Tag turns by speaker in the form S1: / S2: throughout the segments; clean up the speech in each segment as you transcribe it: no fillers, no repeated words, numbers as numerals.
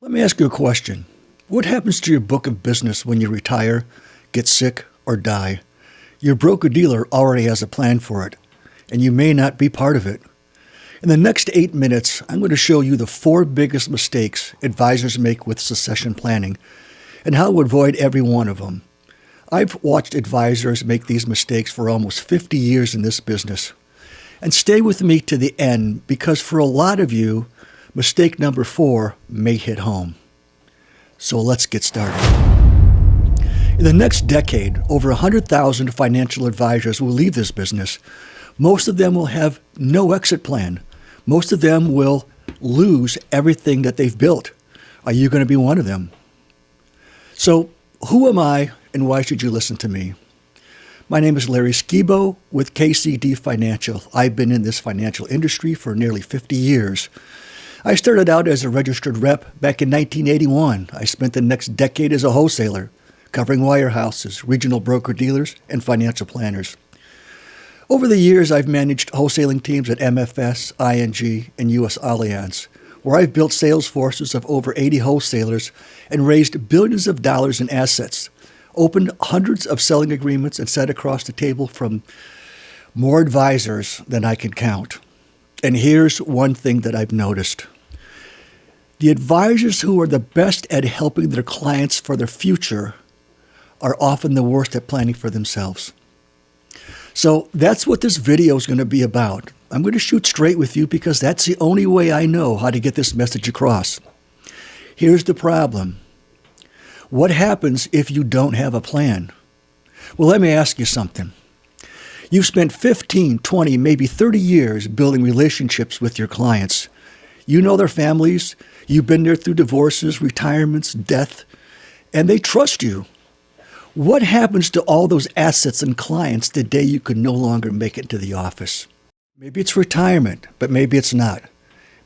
S1: Let me ask you a question. What happens to your book of business when you retire, get sick, or die? Your broker-dealer already has a plan for it, and you may not be part of it. In the next 8 minutes, I'm going to show you the 4 biggest mistakes advisors make with succession planning and how to avoid every one of them. I've watched advisors make these mistakes for almost 50 years in this business. And stay with me to the end because for a lot of you, mistake number 4 may hit home. So let's get started. In the next decade, over 100,000 financial advisors will leave this business. Most of them will have no exit plan. Most of them will lose everything that they've built. Are you going to be one of them? So who am I and why should you listen to me? My name is Larry Skibo with KCD Financial. I've been in this financial industry for nearly 50 years. I started out as a registered rep back in 1981. I spent the next decade as a wholesaler, covering wirehouses, regional broker-dealers, and financial planners. Over the years, I've managed wholesaling teams at MFS, ING, and U.S. Allianz, where I've built sales forces of over 80 wholesalers and raised billions of dollars in assets, opened hundreds of selling agreements, and sat across the table from more advisors than I can count. And here's one thing that I've noticed. The advisors who are the best at helping their clients for their future are often the worst at planning for themselves. So that's what this video is going to be about. I'm going to shoot straight with you because that's the only way I know how to get this message across. Here's the problem. What happens if you don't have a plan? Well, let me ask you something. You've spent 15, 20, maybe 30 years building relationships with your clients. You know their families. You've been there through divorces, retirements, death, and they trust you. What happens to all those assets and clients the day you can no longer make it to the office? Maybe it's retirement, but maybe it's not.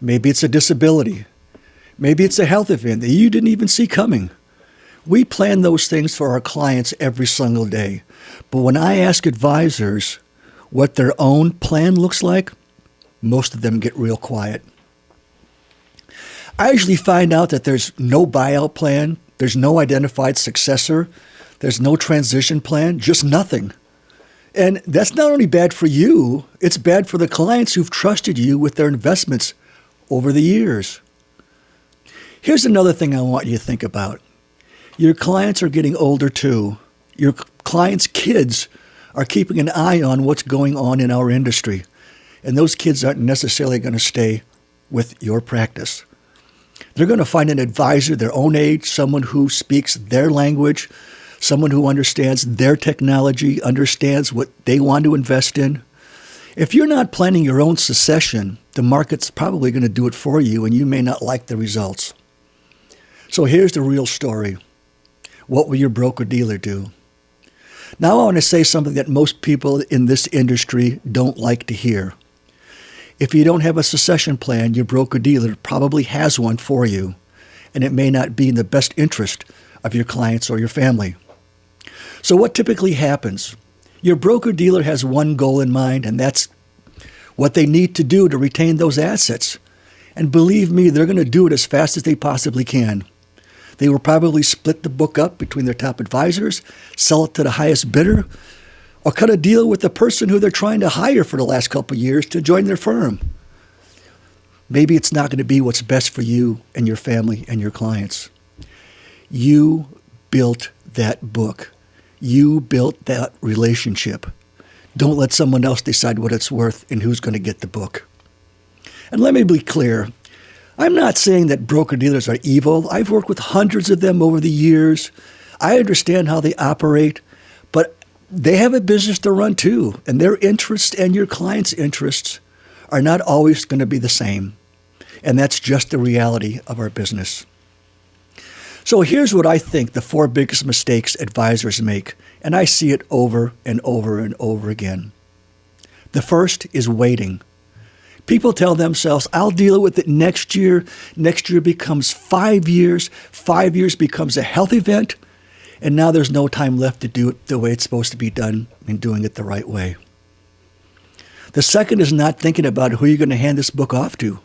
S1: Maybe it's a disability. Maybe it's a health event that you didn't even see coming. We plan those things for our clients every single day. But when I ask advisors what their own plan looks like, most of them get real quiet. I usually find out that there's no buyout plan, there's no identified successor, there's no transition plan, just nothing. And that's not only bad for you, it's bad for the clients who've trusted you with their investments over the years. Here's another thing I want you to think about. Your clients are getting older too. Your clients' kids are keeping an eye on what's going on in our industry. And those kids aren't necessarily going to stay with your practice. They're going to find an advisor their own age, someone who speaks their language, someone who understands their technology, understands what they want to invest in. If you're not planning your own succession, the market's probably going to do it for you, and you may not like the results. So here's the real story. What will your broker-dealer do? Now I want to say something that most people in this industry don't like to hear. If you don't have a succession plan, your broker-dealer probably has one for you, and it may not be in the best interest of your clients or your family. So what typically happens? Your broker-dealer has one goal in mind, and that's what they need to do to retain those assets. And believe me, they're going to do it as fast as they possibly can. They will probably split the book up between their top advisors, sell it to the highest bidder, or cut a deal with the person who they're trying to hire for the last couple of years to join their firm. Maybe it's not going to be what's best for you and your family and your clients. You built that book. You built that relationship. Don't let someone else decide what it's worth and who's going to get the book. And let me be clear. I'm not saying that broker-dealers are evil. I've worked with hundreds of them over the years. I understand how they operate, but they have a business to run too, and their interests and your clients' interests are not always going to be the same. And that's just the reality of our business. So here's what I think the 4 biggest mistakes advisors make, and I see it over and over and over again. The first is waiting. People tell themselves, I'll deal with it next year. Next year becomes 5 years. 5 years becomes a health event. And now there's no time left to do it the way it's supposed to be done and doing it the right way. The second is not thinking about who you're going to hand this book off to.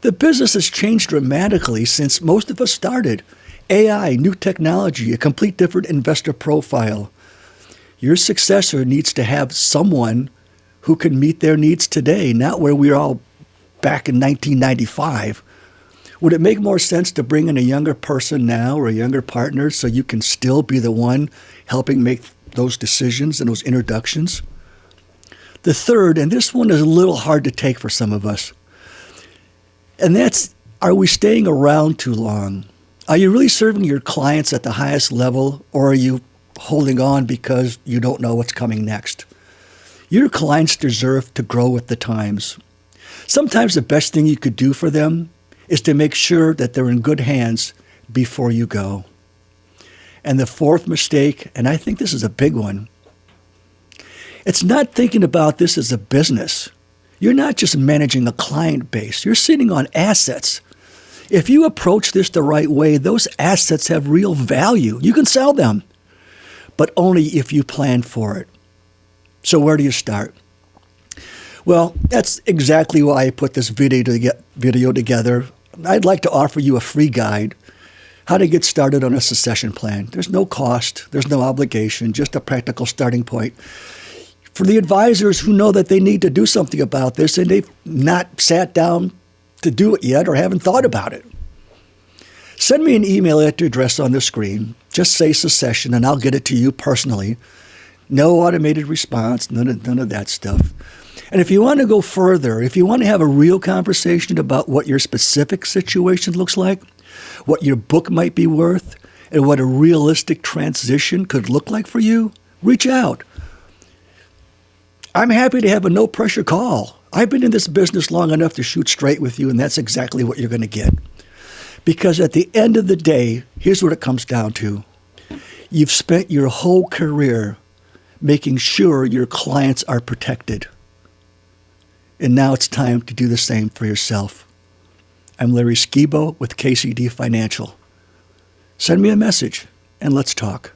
S1: The business has changed dramatically since most of us started. AI, new technology, a complete different investor profile. Your successor needs to have someone who can meet their needs today, not where we were all back in 1995. Would it make more sense to bring in a younger person now or a younger partner so you can still be the one helping make those decisions and those introductions? The third, and this one is a little hard to take for some of us, and that's, are we staying around too long? Are you really serving your clients at the highest level, or are you holding on because you don't know what's coming next? Your clients deserve to grow with the times. Sometimes the best thing you could do for them is to make sure that they're in good hands before you go. And the fourth mistake, and I think this is a big one, it's not thinking about this as a business. You're not just managing a client base. You're sitting on assets. If you approach this the right way, those assets have real value. You can sell them, but only if you plan for it. So where do you start? Well, that's exactly why I put this video together. I'd like to offer you a free guide, how to get started on a succession plan. There's no cost, there's no obligation, just a practical starting point. For the advisors who know that they need to do something about this and they've not sat down to do it yet or haven't thought about it, send me an email at the address on the screen. Just say succession and I'll get it to you personally. No automated response, none of that stuff. And if you want to go further, if you want to have a real conversation about what your specific situation looks like, what your book might be worth, and what a realistic transition could look like for you, reach out. I'm happy to have a no-pressure call. I've been in this business long enough to shoot straight with you, and that's exactly what you're going to get. Because at the end of the day, here's what it comes down to. You've spent your whole career making sure your clients are protected. And now it's time to do the same for yourself. I'm Larry Skibo with KCD Financial. Send me a message and let's talk.